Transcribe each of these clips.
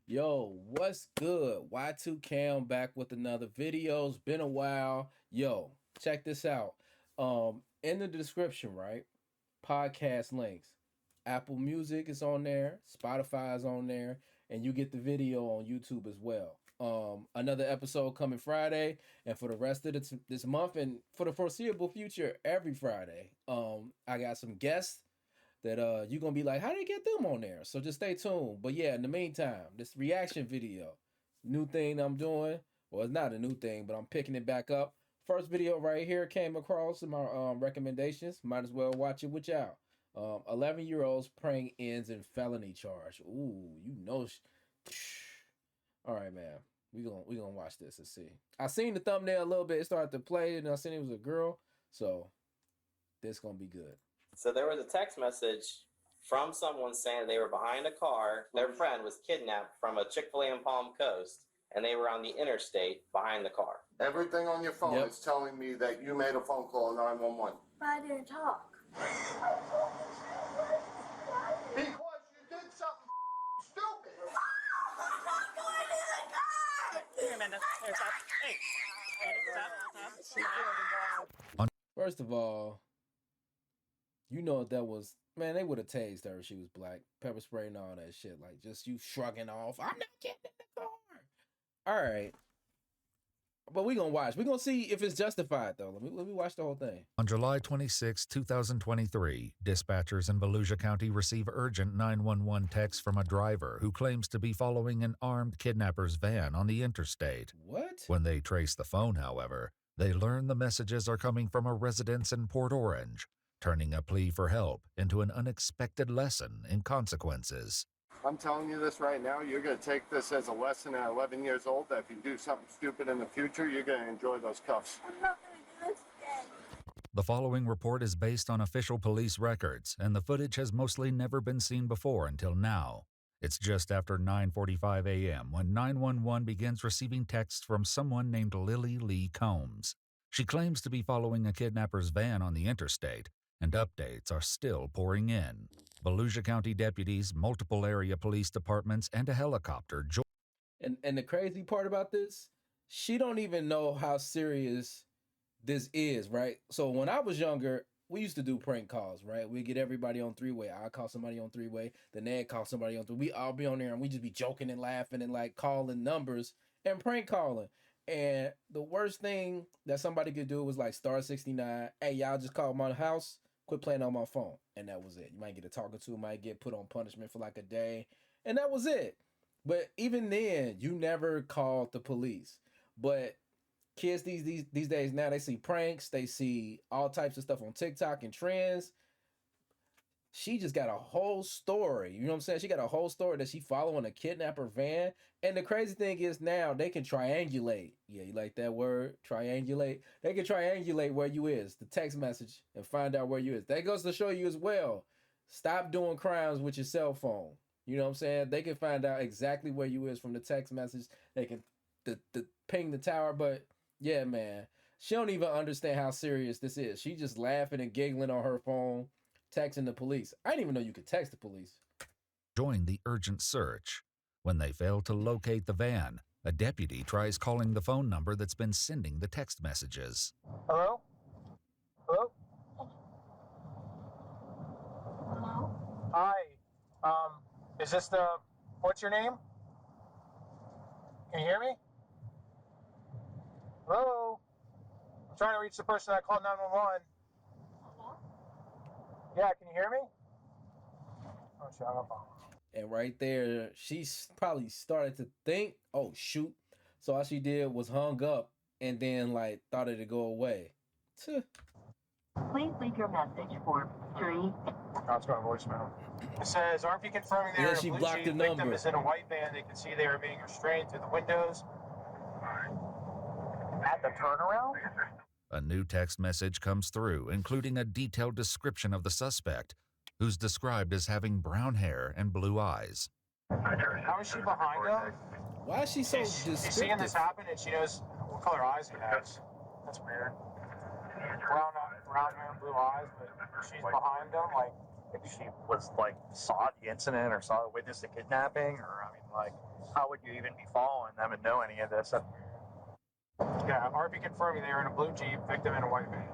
Yo, what's good? Y2 Cam back with another video. It's been a while. Yo, check this out. In the description, right? Podcast links. Apple Music is on there, Spotify is on there, and you get the video on YouTube as well. Another episode coming Friday, and for the rest of this month and for the foreseeable future, every Friday. I got some guests that you're gonna be like, how did they get them on there? So just stay tuned. But yeah, in the meantime, this reaction video, new thing I'm doing. Well, it's not a new thing, but I'm picking it back up. First video right here came across in my recommendations. Might as well watch it with y'all. 11-year-olds praying ends in felony charge. Ooh, you know. All right, man. We gonna watch this and see. I seen the thumbnail a little bit. It started to play, and I seen it was a girl. So this gonna be good. So there was a text message from someone saying they were behind a car. Their friend was kidnapped from a Chick-fil-A in Palm Coast, and they were on the interstate behind the car. Everything on your phone is telling me that you made a phone call 911. But I didn't talk. Because you did something stupid. Here, Amanda. Here, stop. Hey. Stop. First of all, you know what that was, man, they would have tased her if she was black. Pepper spray and all that shit. Like, just you shrugging off. I'm not getting in the car. All right. But we gonna watch. We gonna see if it's justified, though. Let me watch the whole thing. On July 26, 2023, dispatchers in Volusia County receive urgent 911 text from a driver who claims to be following an armed kidnapper's van on the interstate. What? When they trace the phone, however, they learn the messages are coming from a residence in Port Orange, turning a plea for help into an unexpected lesson in consequences. I'm telling you this right now. You're going to take this as a lesson at 11 years old that if you do something stupid in the future, you're going to enjoy those cuffs. I'm not going to do this again. The following report is based on official police records, and the footage has mostly never been seen before until now. It's just after 9:45 a.m. when 911 begins receiving texts from someone named Lily Lee Combs. She claims to be following a kidnapper's van on the interstate, and updates are still pouring in. Volusia County deputies, multiple area police departments, and a helicopter. And the crazy part about this, she don't even know how serious this is, right? So when I was younger, we used to do prank calls, right? We get everybody on three-way. I call somebody on three-way. Then they'd call somebody on three. We all be on there and we just be joking and laughing and like calling numbers and prank calling. And the worst thing that somebody could do was like star 69. Hey, y'all just called my house. Quit playing on my phone. And that was it. You might get a talking to, might get put on punishment for like a day. And that was it. But even then, you never called the police. But kids these days now, they see pranks, they see all types of stuff on TikTok and trends. She just got a whole story. You know what I'm saying? She got a whole story that she following a kidnapper van. And the crazy thing is now they can triangulate. Yeah, you like that word? Triangulate. They can triangulate where you is, the text message, and find out where you is. That goes to show you as well. Stop doing crimes with your cell phone. You know what I'm saying? They can find out exactly where you is from the text message. They can the ping the tower. But yeah, man, she don't even understand how serious this is. She just laughing and giggling on her phone, texting the police. I didn't even know you could text the police. Join the urgent search. When they fail to locate the van, a deputy tries calling the phone number that's been sending the text messages. Hello? Hello? Hello? Hi. Is this the... What's your name? Can you hear me? Hello? I'm trying to reach the person that called 911. Hello? Yeah, can you hear me? Oh, shit, I'm on. And right there, she's probably started to think, oh, shoot. So all she did was hung up and then, like, thought it'd go away. Tuh. Please leave your message for 3. Oh, it's going to voicemail. It says, aren't you confirming Yeah, there she a blocked the victim number. is in a white van? They can see they are being restrained through the windows. At the turnaround? A new text message comes through, including a detailed description of the suspect, who's described as having brown hair and blue eyes. How is she behind them? Why is she so She's seeing this descriptive? happen and she knows what color eyes he has. That's weird. Brown hair and blue eyes, but she's behind them. Like, if she was like saw the incident or saw witnessed the kidnapping, or I mean, like, how would you even be following them and know any of this? Yeah, RP confirming they were in a blue Jeep, victim in a white van.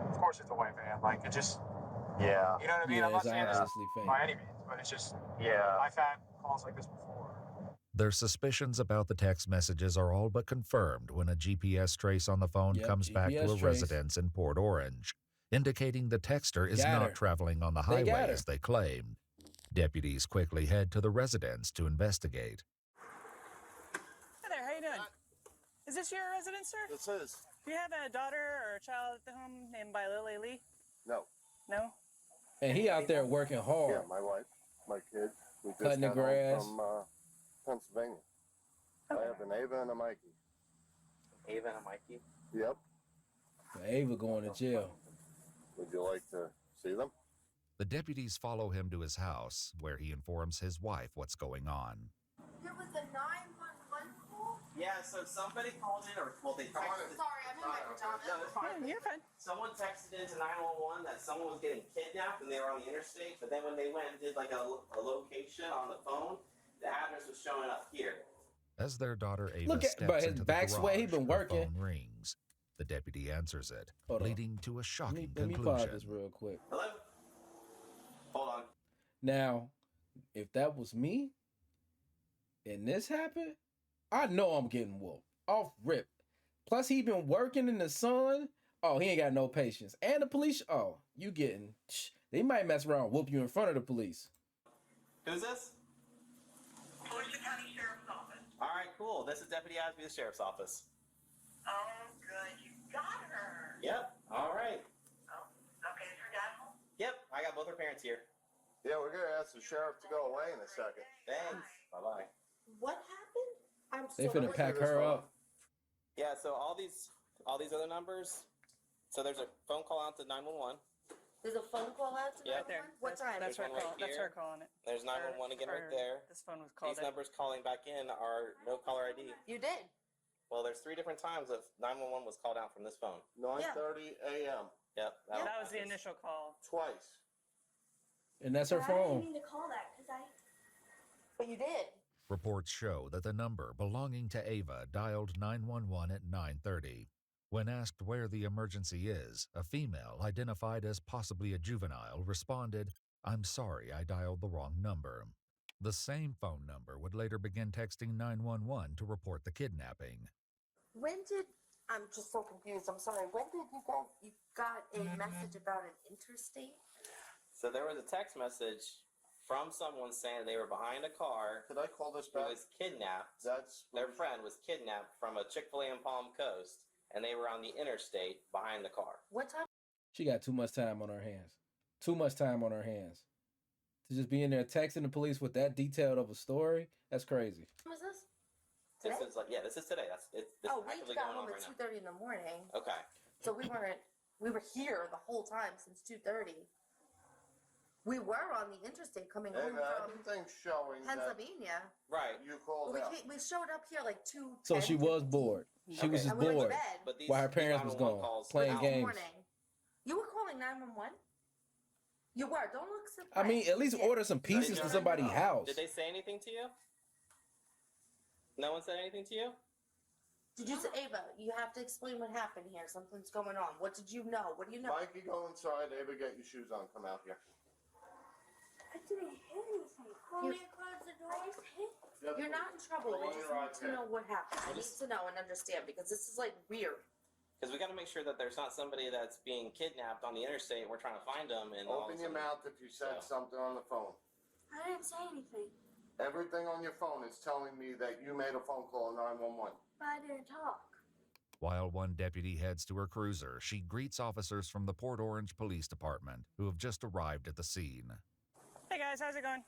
Of course, it's a white van. Like, it just, yeah, you know what I mean. Yeah, I'm not it's saying this obviously fake. by any means, but it's just, yeah, I've had calls like this before. Their suspicions about the text messages are all but confirmed when a GPS trace on the phone Yep, comes back to GPS a trace. residence in Port Orange, indicating the texter is Got not her. traveling on the They got highway her. as they claimed. Deputies quickly head to the residence to investigate. Hi there, how you doing? Is this your residence, sir? This is. Do you have a daughter or a child at the home named by Lily Lee? No. No? And he out there working hard. Yeah, my wife, my kid. We just Cutting the got home grass. from Pennsylvania. I have an Ava and a Mikey. Ava and Mikey. Yep. Ava going to jail. Would you like to see them? The deputies follow him to his house, where he informs his wife what's going on. There was a 911 call. Yeah, so somebody called in, or well, they texted. Sorry, I'm in my pajamas. No, it's fine. You're fine. Someone texted into 911 that someone was getting kidnapped and they were on the interstate. But then when they went and did like a location on the phone, the address was showing up here. As their daughter Ava Look at- steps but his into the back garage, sway, he been her working. phone rings. The deputy answers it, Hold on. leading to a Let shocking me pause conclusion. this real quick. Hello? Hold on. Now, if that was me and this happened, I know I'm getting whooped off rip. Plus, he been working in the sun. Oh, he ain't got no patience. And the police, oh, you getting, they might mess around and whoop you in front of the police. Who's this? Volusia County Sheriff's Office. All right, cool. This is Deputy Asby, the Sheriff's Office. Oh, good. You got her. Yep. All right. Oh, okay. Is her dad home? Yep. I got both her parents here. Yeah, we're gonna ask the sheriff to go away in a second. Thanks. Bye bye. What happened? I'm They so finna pack her up. Yeah. So all these other numbers. So there's a phone call out to 911. There's a phone call out to Yeah. Right there. What time? That's her There's one right call. That's here. her calling it. There's 911 again right Or there. This phone was called These in. numbers calling back in are no caller ID. You did. Well, there's 3 different times of 911 was called out from this phone. 9:30 a.m. Yep. That was the initial call. Twice. And that's her But I didn't phone. mean to call that because But you did. Reports show that the number belonging to Ava dialed 911 at 9:30. When asked where the emergency is, a female identified as possibly a juvenile responded, "I'm sorry, I dialed the wrong number." The same phone number would later begin texting 911 to report the kidnapping. When did I'm just so confused. I'm sorry. When did you got a message about an interstate? So there was a text message from someone saying they were behind a car Could I call this who back? was kidnapped. That's Their friend was kidnapped from a Chick-fil-A in Palm Coast, and they were on the interstate behind the car. What time She got too much time on her hands. Too much time on her hands. To just be in there texting the police with that detailed of a story, that's crazy. was this? This Today? is like, yeah, this is today. This Oh, is we actively got going on home right at now. 2:30 in the morning, Okay. so we were here the whole time since 2:30. We were on the interstate coming home from everything's showing that Pennsylvania. Right. you called We out. we showed up here like 2. So she was bored. She was Okay. just And we went to bored bed. But these while her these parents was 911 gone calls playing out- this games. morning. You were calling 911? You were. Don't look surprised. I mean, at least Yeah. order some pieces Did to you- somebody's house. Did they say anything to you? No one said anything to you? Did you say, Ava, you have to explain what happened here. Something's going on. What did you know? What do you know? Mikey, go inside. Ava, get your shoes on. Come out here. I didn't hear anything. Want me to close the door? You're not in trouble. Go We on just your need to iPad. know what happened. I need to know and understand because this is like weird. Because we got to make sure that there's not somebody that's being kidnapped on the interstate and we're trying to find them. And all of Open a your sudden- mouth if you said Yeah. something on the phone. I didn't say anything, Everything on your phone is telling me that you made a phone call to 911. but I didn't talk. While one deputy heads to her cruiser, she greets officers from the Port Orange Police Department who have just arrived at the scene. Hey guys, how's it going?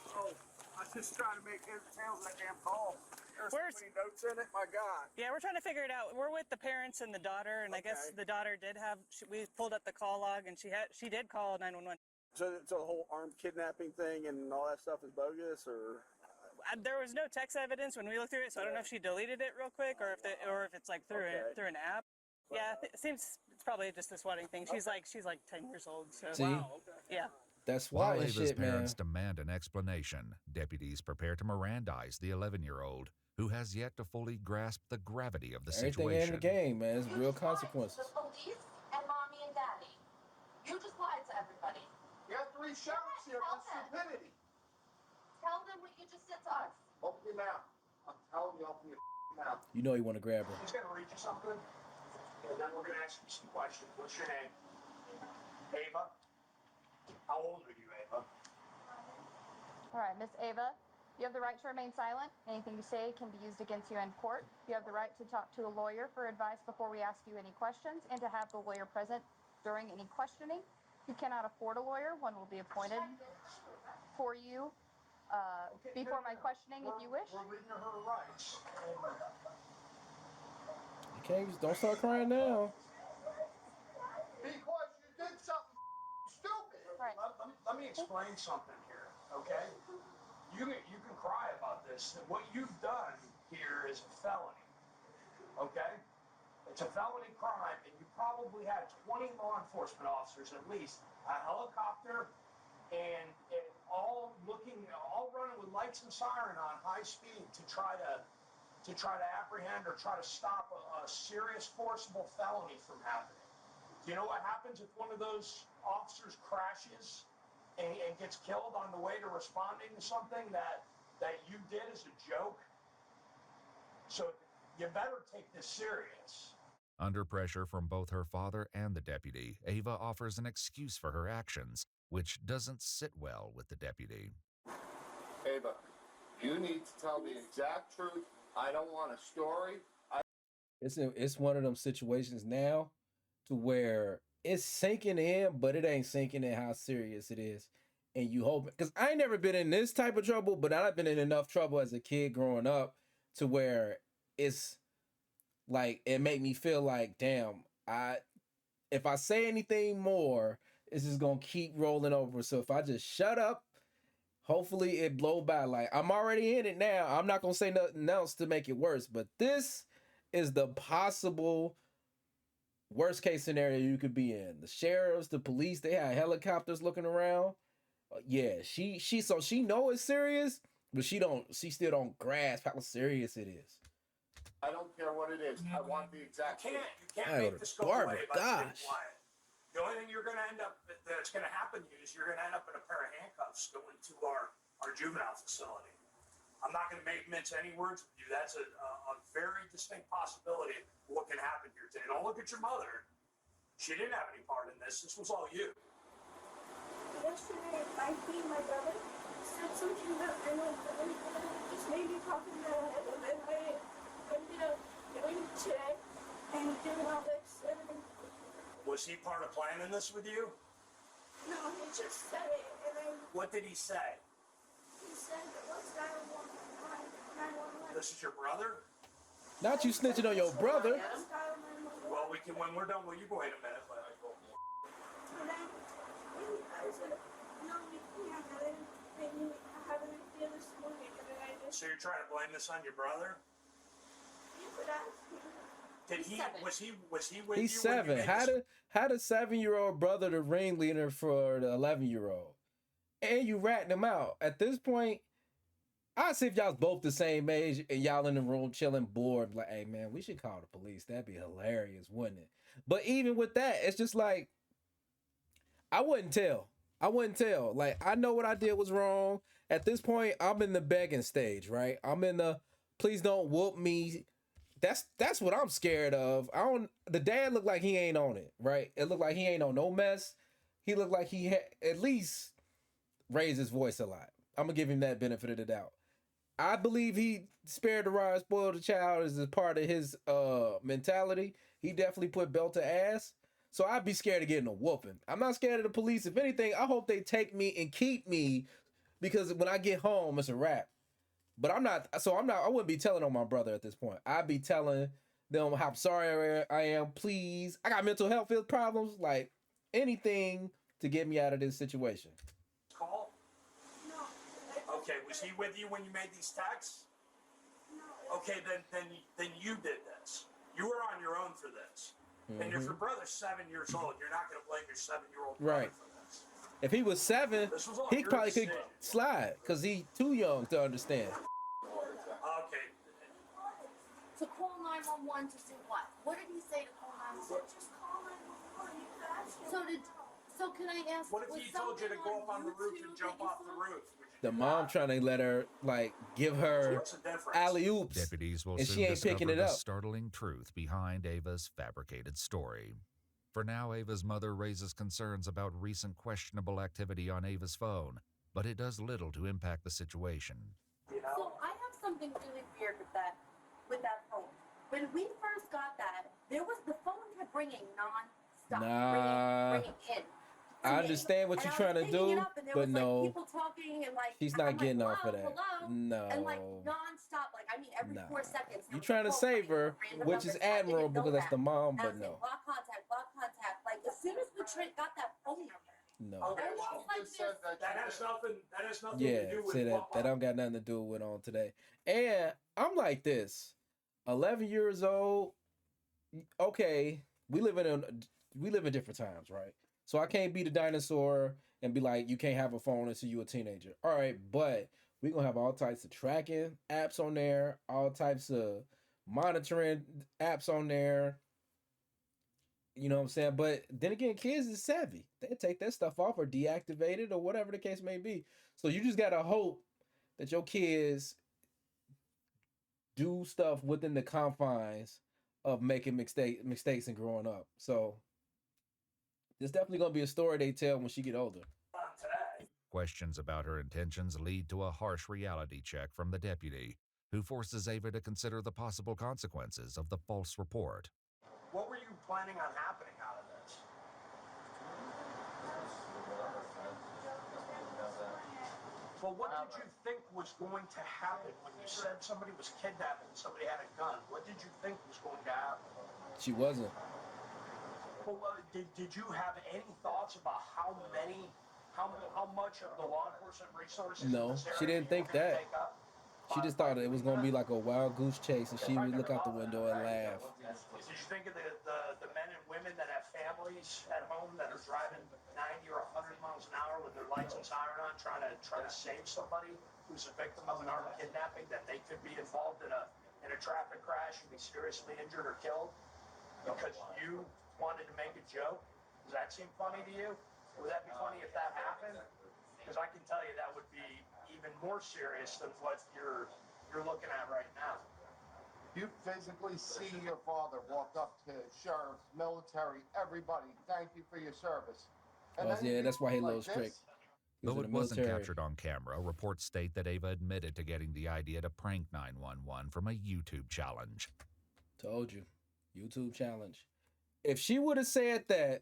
Oh, I was just trying to make heads or tails of that damn call. There's Where's- so many notes in it, my God. Yeah, we're trying to figure it out. We're with the parents and the daughter, and I guess Okay. the daughter did have. We pulled up the call log, and she did call 911. So the whole armed kidnapping thing and all that stuff is bogus, or? There was no text evidence when we looked through it, so I don't know if she deleted it real quick or if it's like through Okay. through an app. Yeah, it seems it's probably just this wedding thing. She's like 10 years old. So See, yeah. that's While why and Ava's shit, man. parents demand an explanation, deputies prepare to Mirandize the 11-year-old, who has yet to fully grasp the gravity of the Everything situation. in the game, man. It's You real just lied to consequences. the police and mommy and daddy. You just lied to everybody. You have 3 sheriffs here for stupidity. Tell them what you just said to us. Open your mouth. I'm telling you, open your mouth. You know you want to grab her. He's going to read you something, and then we're going to ask you some questions. What's your name? Ava? How old are you, Ava? All right, Miss Ava, you have the right to remain silent. Anything you say can be used against you in court. You have the right to talk to a lawyer for advice before we ask you any questions and to have the lawyer present during any questioning. If you cannot afford a lawyer, one will be appointed for you before my questioning if you wish. We're reading her rights. You can't just don't start crying now. Because you did something stupid. Right. Let me explain something here, okay? You can cry about this. What you've done here is a felony, okay? It's a felony crime, and you probably had 20 law enforcement officers at least, a helicopter, and all running with lights and siren on high speed to try to apprehend or try to stop a serious forcible felony from happening. Do you know what happens if one of those officers crashes and gets killed on the way to responding to something that you did as a joke? So you better take this serious. Under pressure from both her father and the deputy, Ava offers an excuse for her actions, which doesn't sit well with the deputy. Ava, you need to tell the exact truth. I don't want a story. It's one of them situations now to where it's sinking in, but it ain't sinking in how serious it is. And you hope, because I ain't never been in this type of trouble, but I've been in enough trouble as a kid growing up to where it's like it made me feel like, damn, if I say anything more, it's just gonna keep rolling over. So if I just shut up, hopefully it blow by. Like, I'm already in it now. I'm not gonna say nothing else to make it worse, but this is the possible worst case scenario you could be in. The sheriffs, the police, they had helicopters looking around. Yeah, she know it's serious, but she still don't grasp how serious it is. I don't care what it is. I want the exact truth. You can't make this go Barbara, away by staying gosh. quiet. The only thing that's going to happen to you is you're going to end up in a pair of handcuffs going to our juvenile facility. I'm not going to mince any words with you. That's a very distinct possibility of what can happen here today. Don't look at your mother. She didn't have any part in this. This was all you. Yesterday, I beat my brother. Said something that I know just made me pop in the head, and then I ended up going today and doing all this. Was he part of planning this with you? No, he just said it, and then What did he say? he said that what's 911. This is your brother? Not you snitching on your brother. Well, we can, when we're done, will you go wait a minute? And then I said, no, we can't. And then I had an idea this morning, and then I just So you're trying to blame this on your brother? you could ask me. Did he? Was he with you? He's when you 7. made How this- the 7-year-old brother the ringleader for the 11-year-old? And you ratting him out. At this point, I'd see if y'all's both the same age and y'all in the room chilling bored. Like, hey man, we should call the police. That'd be hilarious, wouldn't it? But even with that, it's just like, I wouldn't tell. Like, I know what I did was wrong. At this point, I'm in the begging stage, right? I'm in the please don't whoop me. That's what I'm scared of. The dad looked like he ain't on it, right? It looked like he ain't on no mess. He looked like he had at least raised his voice a lot. I'm gonna give him that benefit of the doubt. I believe he spared the rod, spoiled the child as a part of his mentality. He definitely put belt to ass. So I'd be scared of getting a whooping. I'm not scared of the police. If anything, I hope they take me and keep me, because when I get home, it's a wrap. But I wouldn't be telling on my brother at this point. I'd be telling them how sorry I am. Please, I got mental health problems. Like, anything to get me out of this situation. Call? No. Okay, was he with you when you made these texts? No. Okay, then you did this. You were on your own for this. And if your brother's 7 years old, you're not going to blame your 7-year-old brother Right. for this. If he was 7, This was all he your probably could decision. slide because he too young to understand. Okay. To call 911 to do what? What did he say to call 911? Just call 911. You asked him. So can I ask? What if was he told you to something go up on the roof YouTube and jump that you off the saw? roof? The mom trying to let her like give her What's the difference? alley oops, Deputies will and soon she ain't picking discover it the up. startling truth behind Ava's fabricated story. For now, Ava's mother raises concerns about recent questionable activity on Ava's phone, but it does little to impact the situation. You know? So I have something really weird with that phone. When we first got that, the phone kept ringing non-stop, Nah. ringing in. I understand what you're trying to do, but no, people talking and like she's I'm not getting like, off of that. hello, No. and like non-stop, like I mean every Nah. 4 seconds. You're trying to save her, which is admirable because that's the mom, but no. Block contact. Like as soon as we got that phone number, No. Okay, almost well, like this. that has nothing Yeah, to do with say that what- don't got nothing to do with on today. And I'm like this, 11 years old. Okay, we live in different times, right? So I can't be the dinosaur and be like, you can't have a phone until you're a teenager. All right, but we're gonna have all types of tracking apps on there, all types of monitoring apps on there. You know what I'm saying? But then again, kids is savvy. They take that stuff off or deactivate it or whatever the case may be. So you just gotta hope that your kids do stuff within the confines of making mistakes and growing up. So there's definitely gonna be a story they tell when she get older. Questions about her intentions lead to a harsh reality check from the deputy, who forces Ava to consider the possible consequences of the false report. What were you planning on happening out of this? Well, what did you think was going to happen when you said somebody was kidnapped and somebody had a gun? What did you think was going to happen? She wasn't. Well, did you have any thoughts about how much of the law enforcement resources? No, in this she area didn't think you were gonna that. take up? She just thought it was gonna be like a wild goose chase, and she would look out the window and laugh. Did you think of the men and women that have families at home that are driving 90 or 100 miles an hour with their lights and siren on, trying to save somebody who's a victim of an armed kidnapping, that they could be involved in a traffic crash and be seriously injured or killed because you wanted to make a joke? Does that seem funny to you? Would that be funny if that happened? Because I can tell you that would be even more serious than what you're looking at right now. You physically see your father walk up to sheriffs, military, everybody. Thank you for your service. And Oh, then yeah, you that's why he like loves this? Trick. He was Though in it the wasn't military. captured on camera, reports state that Ava admitted to getting the idea to prank 911 from a YouTube challenge. Told you, YouTube challenge. If she would have said that,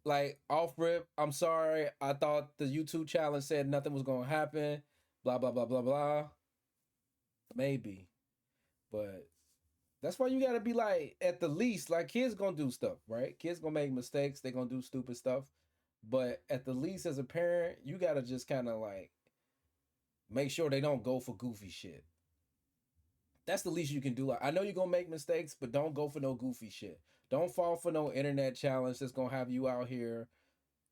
like off rip, I'm sorry, I thought the YouTube challenge said nothing was gonna happen, blah blah blah blah blah. Maybe, but that's why you gotta be like, at the least, like kids gonna do stuff, right? Kids gonna make mistakes, they gonna do stupid stuff, but at the least, as a parent, you gotta just kind of like make sure they don't go for goofy shit. That's the least you can do. I know you're gonna make mistakes, but don't go for no goofy shit. Don't fall for no internet challenge that's gonna have you out here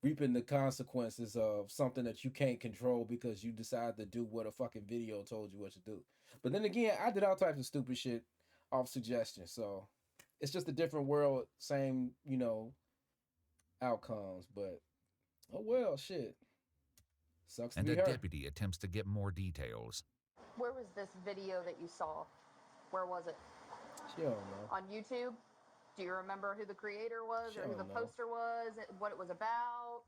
reaping the consequences of something that you can't control because you decide to do what a fucking video told you what to do. But then again, I did all types of stupid shit off suggestion. So it's just a different world, same, outcomes. But oh well, shit. Sucks to And be a her. deputy attempts to get more details. Where was this video that you saw? Where was it? She don't know. On YouTube? Do you remember who the creator was She or who don't the know. poster was? What it was about?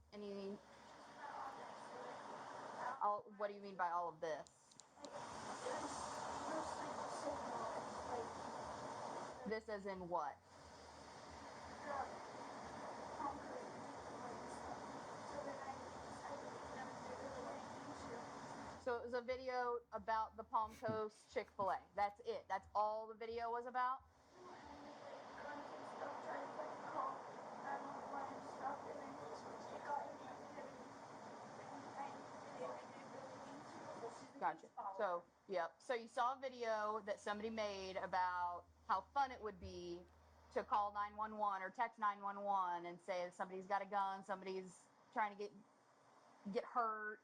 What do you mean by all of this? This as in what? So it was a video about the Palm Coast Chick-fil-A. That's it. That's all the video was about? Gotcha. So, yep. So you saw a video that somebody made about how fun it would be to call 911 or text 911 and say somebody's got a gun, somebody's trying to get hurt.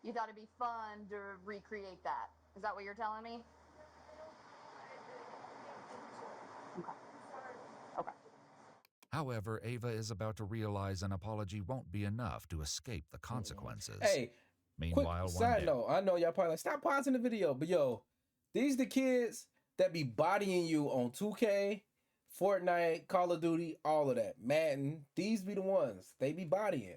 You thought it'd be fun to recreate that. Is that what you're telling me? Okay. Okay. However, Ava is about to realize an apology won't be enough to escape the consequences. Hey, meanwhile, quick one side day, note, I know y'all probably like, stop pausing the video, but yo, these the kids that be bodying you on 2K, Fortnite, Call of Duty, all of that. Madden, these be the ones. They be bodying.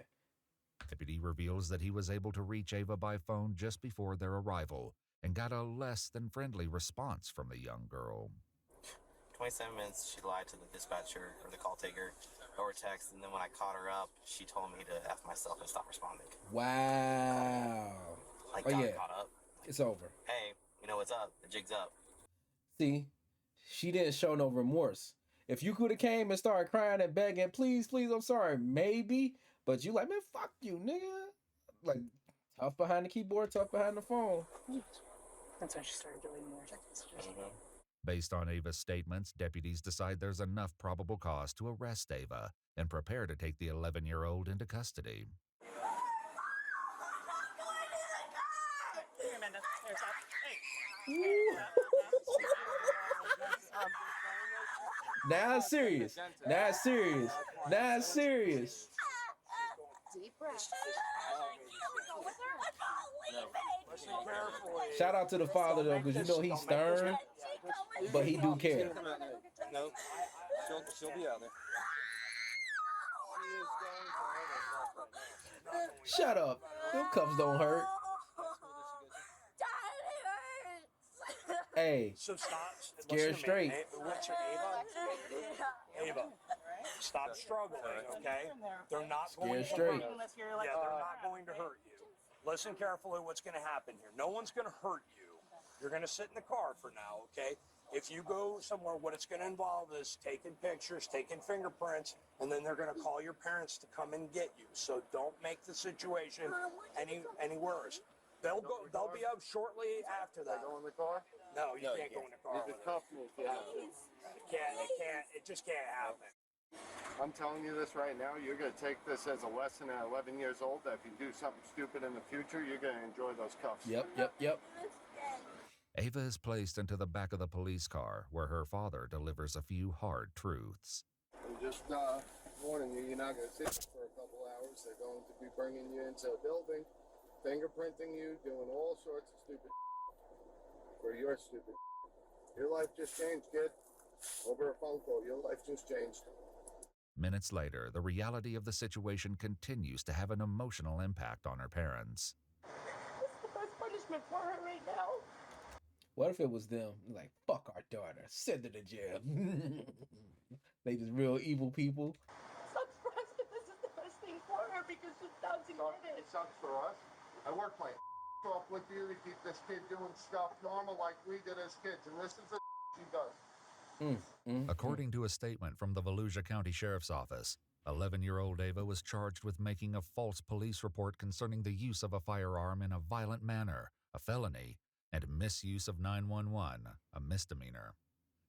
Deputy reveals that he was able to reach Ava by phone just before their arrival and got a less than friendly response from the young girl. 27 minutes, she lied to the dispatcher or the call taker over text, and then when I caught her up, she told me to F myself and stop responding. Wow. Like, Oh, got yeah. caught up. It's over. Hey, you know what's up? The jig's up. See, she didn't show no remorse. If you could have came and started crying and begging, please, please, I'm sorry, maybe. But you like, man, fuck you, nigga. Like, tough behind the keyboard, tough behind the phone. That's when she started deleting more text messages. Based on Ava's statements, deputies decide there's enough probable cause to arrest Ava and prepare to take the 11-year-old into custody. Hey, Amanda, there's that. Hey. Now it's serious. Now it's serious. Now it's serious. Deep breath. Shout out to the father though, because you know he's stern, but he do care. No, she'll be out there. Shut up. Them cuffs don't hurt. Hey, So stop. Scared listen to me. straight. What's your Ava? Ava, stop struggling, okay? They're not going to Scared hurt straight. you. Yeah, they're not going to hurt you. Listen carefully what's going to happen here. No one's going to hurt you. You're going to sit in the car for now, okay? If you go somewhere, what it's going to involve is taking pictures, taking fingerprints, and then they're going to call your parents to come and get you. So don't make the situation any worse. They'll be up shortly after that. Go in the car? No, you can't go in the car. You can cuff me if you have to. It just can't happen. I'm telling you this right now, you're going to take this as a lesson at 11 years old that if you do something stupid in the future, you're going to enjoy those cuffs. Yep. Ava is placed into the back of the police car, where her father delivers a few hard truths. I'm just warning you, you're not going to sit for a couple hours. They're going to be bringing you into a building, fingerprinting you, doing all sorts of stupid for your stupid. Your life just changed, kid. Over a phone call, your life just changed. Minutes later, the reality of the situation continues to have an emotional impact on her parents. What's the best punishment for her right now? What if it was them? Like, fuck our daughter. Send her to jail. They just real evil people. Sucks for us, but this is the best thing for her because she's bouncing on it. It sucks for us. I work my off with you to keep this kid doing stuff normal like we did as kids, and this is the she does. According to a statement from the Volusia County Sheriff's Office, 11-year-old Ava was charged with making a false police report concerning the use of a firearm in a violent manner, a felony, and misuse of 911, a misdemeanor.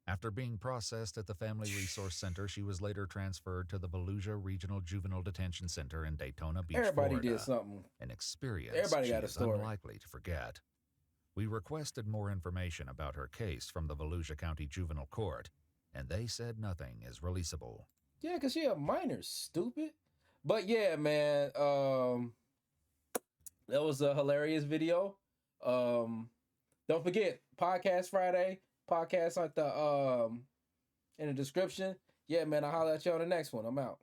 After being processed at the Family Resource Center, she was later transferred to the Volusia Regional Juvenile Detention Center in Daytona Beach, Everybody Florida, did something. an experience Everybody she got a is story. unlikely to forget. We requested more information about her case from the Volusia County Juvenile Court, and they said nothing is releasable. Yeah, because she a minor, stupid. But yeah, man, that was a hilarious video. Don't forget, Podcast Friday, podcast on the in the description. Yeah, man, I'll holler at you on the next one. I'm out.